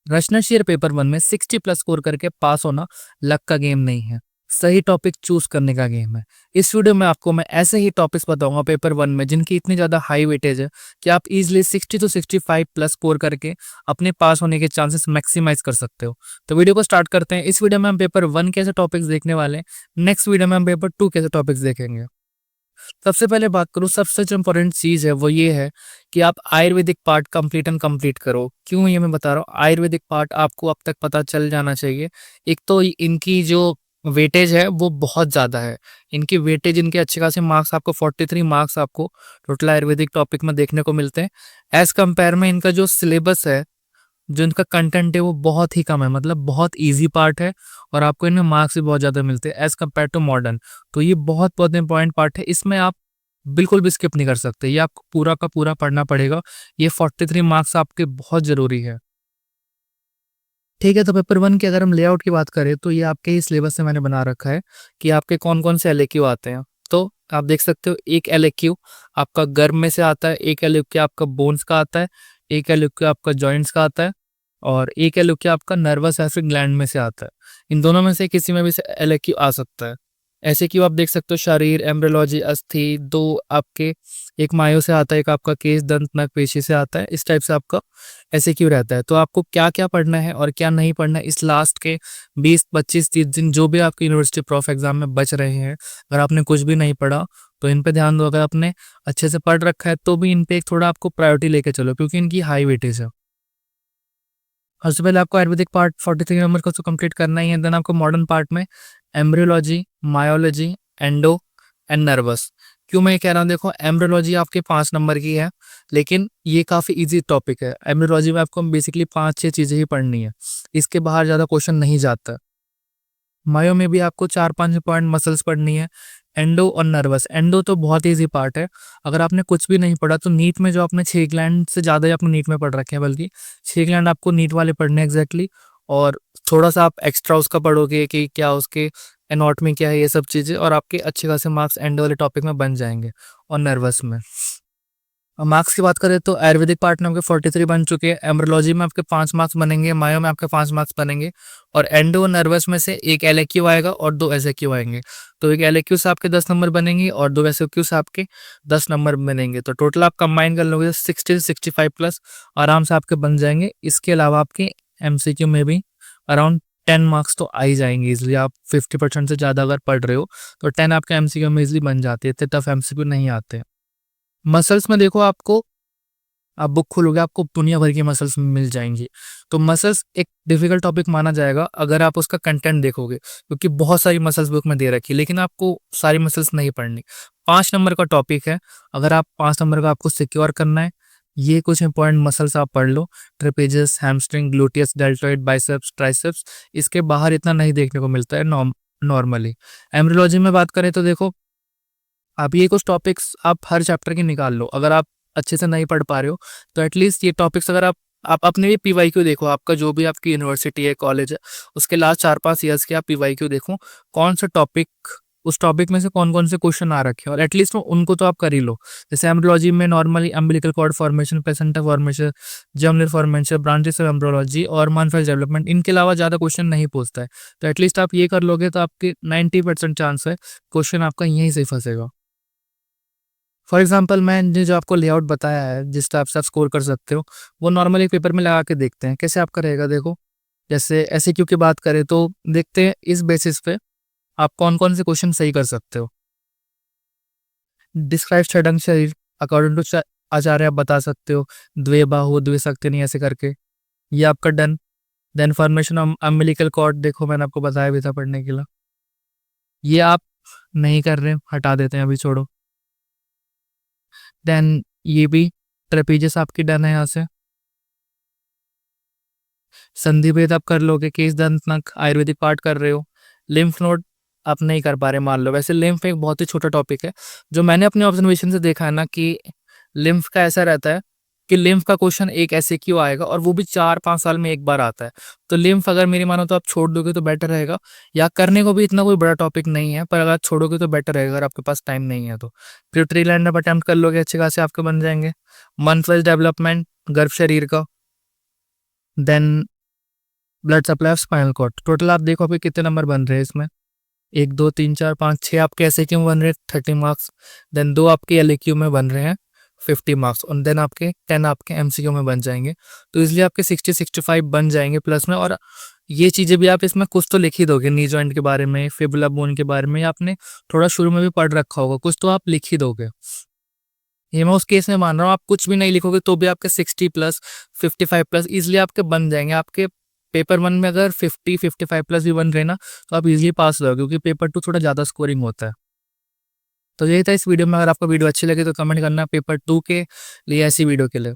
रचनाशीर paper 1 में 60 plus score करके पास होना लक का गेम नहीं है, सही टॉपिक चूज करने का गेम है। इस वीडियो में आपको मैं ऐसे ही टॉपिक्स बताऊंगा पेपर 1 में जिनकी इतनी ज़्यादा हाई वेटेज है कि आप इजीली 60 to 65 प्लस स्कोर करके अपने पास होने के चांसेस मैक्सिमाइज कर सकते हो। तो वीडियो को स्टार्ट करते हैं। इस वीडियो में हम पेपर 1 के ऐसे टॉपिक्स देखने वाले हैं, नेक्स्ट वीडियो में हम पेपर 2 के ऐसे टॉपिक्स देखेंगे। सबसे पहले बात करूँ, सबसे जो इम्पोर्टेंट चीज़ है वो ये है कि आप आयुर्वेदिक पार्ट कंप्लीट करो। क्यों ये मैं बता रहा हूँ, आयुर्वेदिक पार्ट आपको अब तक पता चल जाना चाहिए। एक तो इनकी जो वेटेज है वो बहुत ज़्यादा है। इनकी वेटेज, इनके अच्छे खासे मार्क्स आपको 43 मार्क्स आपको टोटल आयुर्वेदिक टॉपिक में देखने को मिलते हैं। एज़ कंपेयर में इनका जो सिलेबस है, जो इनका कंटेंट है वो बहुत ही कम है, मतलब बहुत ईजी पार्ट है और आपको इनमें मार्क्स भी बहुत ज़्यादा मिलते हैं एज़ कम्पेयर टू मॉडर्न। तो ये बहुत बहुत इंपॉर्टेंट पार्ट है, इसमें आप बिल्कुल भी स्किप नहीं कर सकते, ये आपको पूरा का पूरा पढ़ना पड़ेगा। ये 43 मार्क्स आपके बहुत ज़रूरी है। ठीक है, तो पेपर 1 की अगर हम लेआउट की बात करें तो ये आपके ही सिलेबस से मैंने बना रखा है कि आपके कौन-कौन से एलएक्यू आते हैं। तो आप देख सकते हो, एक एलएक्यू आपका गर्भ में से आता है, एक एलएक्यू आपका बोन्स का आता है, एक एलएक्यू आपका जॉइंट्स का आता है और एक एलएक्यू आपका नर्वस या फिर ग्लैंड में से आता है। इन दोनों में से किसी में भी से एलएक्यू आ सकता है। ऐसे क्यों आप देख सकते हो, शरीर, एम्ब्रियोलॉजी, अस्थि, 2 आपके, एक मायो से आता है, एक आपका केस, दंत, नख, पेशी से आता है। इस टाइप से आपका ऐसे क्यों रहता है। तो आपको क्या-क्या पढ़ना है और क्या नहीं पढ़ना है, इस लास्ट के 20, 25, 30 दिन जो भी आपके यूनिवर्सिटी प्रॉफ एग्जाम में बच रहे हैं, अगर आपने कुछ भी नहीं पढ़ा तो इन पे ध्यान दो। अगर आपने अच्छे से पढ़ रखा है तो भी इन पे एक थोड़ा आपको प्रायोरिटी लेके चलो, क्योंकि इनकी हाई वेटेज है। सबसे पहले आपको आयुर्वेदिक पार्ट 43 नंबर का तो कंप्लीट करना ही है। देन आपको मॉडर्न पार्ट में embryology, myology, endo and nervous. क्यों मैं ये कह रहा हूँ, देखो एम्ब्रियोलॉजी आपके 5 नंबर की है, लेकिन ये काफ़ी इजी टॉपिक है। एम्ब्रियोलॉजी में आपको बेसिकली 5-6 चीज़ें ही पढ़नी है, इसके बाहर ज़्यादा क्वेश्चन नहीं जाता। मायो में भी आपको 4-5 इंपॉर्टेंट मसल्स पढ़नी है। एंडो और नर्वस, एंडो तो बहुत ईजी पार्ट है। अगर आपने कुछ भी नहीं पढ़ा तो नीट में जो आपने 6 ग्लैंड से ज़्यादा ही आपने नीट में पढ़ रखे हैं, बल्कि 6 ग्लैंड आपको नीट वाले पढ़ने एग्जैक्टली। और थोड़ा सा आप एक्स्ट्रा उसका पढ़ोगे कि क्या उसके एनाटॉमी क्या है, ये सब चीज़ें, और आपके अच्छे खासे मार्क्स एंडो वाले टॉपिक में बन जाएंगे और नर्वस में। और मार्क्स की बात करें तो आयुर्वेदिक पार्ट में आपके 43 बन चुके हैं, एम्ब्रियोलॉजी में आपके 5 मार्क्स बनेंगे, मायो में आपके 5 मार्क्स बनेंगे और एंडो नर्वस में से एक एलएक्यू आएगा और 2 एसएक्यू आएंगे। तो एक एलएक्यू से आपके 10 नंबर बनेंगे और 2 एसएक्यू से आपके 10 नंबर बनेंगे। तो टोटल आप कंबाइन कर लोगे 60 से 65 प्लस आराम से आपके बन जाएंगे। इसके अलावा आपके एमसीक्यू में भी अराउंड 10 मार्क्स तो आ ही जाएंगे इजिली। आप 50% से ज़्यादा अगर पढ़ रहे हो तो 10 आपके एमसीक्यू में इजिली बन जाती है, इतने टफ एमसीक्यू नहीं आते। मसल्स में देखो, आपको आप बुक खोलोगे आपको दुनिया भर की मसल्स मिल जाएंगी। तो मसल्स एक डिफिकल्ट टॉपिक माना जाएगा अगर आप उसका कंटेंट देखोगे, क्योंकि बहुत सारी मसल्स बुक में दे रखी है, लेकिन आपको सारी मसल्स नहीं पढ़नी। 5 नंबर का टॉपिक है, अगर आप 5 नंबर का आपको सिक्योर करना है, ये कुछ इंपॉर्टेंट मसल्स आप पढ़ लो। Trapezius, hamstring, gluteus, deltoid, biceps, triceps. इसके बाहर इतना नहीं देखने को मिलता है नॉर्मली। एम्ब्रियोलॉजी में बात करें तो देखो, आप ये कुछ टॉपिक्स आप हर चैप्टर की निकाल लो। अगर आप अच्छे से नहीं पढ़ पा रहे हो तो एटलीस्ट ये टॉपिक्स अगर आप अपने भी पीवाईक्यू देखो, आपका जो भी आपकी यूनिवर्सिटी है, कॉलेज है, उसके लास्ट 4-5 ईयर्स के आप पीवाईक्यू देखो, कौन सा टॉपिक, उस टॉपिक में से कौन कौन से क्वेश्चन आ रखे हैं, और एटलीस्ट उनको तो आप कर ही लो। जैसे एम्ब्रियोलॉजी में normally umbilical cord formation, placenta formation, germinal formation, branches of embryology और मनफेस डेवलपमेंट, इनके अलावा ज़्यादा क्वेश्चन नहीं पूछता है। तो एटलीस्ट आप ये कर लोगे तो आपके 90% चांस है क्वेश्चन आपका यहीं से फंसेगा। फॉर एग्जाम्पल मैंने जो आपको लेआउट बताया है, जिस टाइप से आप स्कोर कर सकते हो, वो नॉर्मली एक पेपर में लगा के देखते हैं कैसे आपका रहेगा। देखो, जैसे एसएक्यू की बात करें तो देखते हैं इस बेसिस पे आप कौन कौन से क्वेश्चन सही कर सकते हो। डिस्क्राइब षडंग शरीर अकॉर्डिंग टू आचार्य आप बता सकते हो, द्वे बाहु द्वे शक्ति ऐसे करके, ये आपका done. Then formation of umbilical cord, देखो मैंने आपको बताया भी था पढ़ने के लिए, ये आप नहीं कर रहे, हटा देते हैं, अभी छोड़ो। देन ये भी ट्रेपीजियस आपकी डन है यहाँ से। संधि भेद आप कर लोगे, केस दंत नख आयुर्वेदिक पार्ट कर रहे हो। लिम्फ नोड आप नहीं कर पा रहे मान लो। वैसे लिम्फ एक बहुत ही छोटा टॉपिक है, जो मैंने अपने ऑब्जर्वेशन से देखा है ना, कि लिम्फ का ऐसा रहता है कि लिम्फ का क्वेश्चन एक ऐसे क्यों आएगा, और वो भी 4-5 साल में एक बार आता है। तो लिम्फ अगर मेरी मानो तो आप छोड़ दोगे तो बेटर रहेगा, या करने को भी इतना कोई बड़ा टॉपिक नहीं है, पर अगर छोड़ोगे तो बेटर रहेगा अगर आपके पास टाइम नहीं है तो। पिट्यूटरी ग्लैंड आप अटेम्प्ट कर लोगे, अच्छे खासे आपके बन जाएंगे। मनफेस डेवलपमेंट, गर्भ शरीर का। Then blood supply of spinal cord. Total आप देखो अभी कितने नंबर बन रहे हैं इसमें, 1 2 3 4 5 6 आपके एसएक्यू में बन रहे हैं 30 मार्क्स, देन 2 आपके एलएक्यू में बन रहे हैं 50 मार्क्स, और देन आपके 10 आपके एमसीक्यू में बन जाएंगे। तो इसलिए आपके 60-65 बन जाएंगे प्लस में। और ये चीज़ें भी आप इसमें कुछ तो लिख ही दोगे, नी जॉइंट के बारे में, फिबुला बोन के बारे में, या आपने थोड़ा शुरू में भी पढ़ रखा होगा, कुछ तो आप लिख ही दोगे। ये मैं उस केस में मान रहा हूँ, आप कुछ भी नहीं लिखोगे तो भी आपके 60 प्लस 55 प्लस इजिली आपके बन जाएंगे। आपके पेपर 1 में अगर 50-55 प्लस भी बन रहे ना तो आप इजिली पास हो जाओगे, क्योंकि पेपर 2 थोड़ा ज़्यादा स्कोरिंग होता है। तो यही था इस वीडियो में। अगर आपको वीडियो अच्छी लगी तो कमेंट करना पेपर 2 के लिए, ऐसी वीडियो के लिए।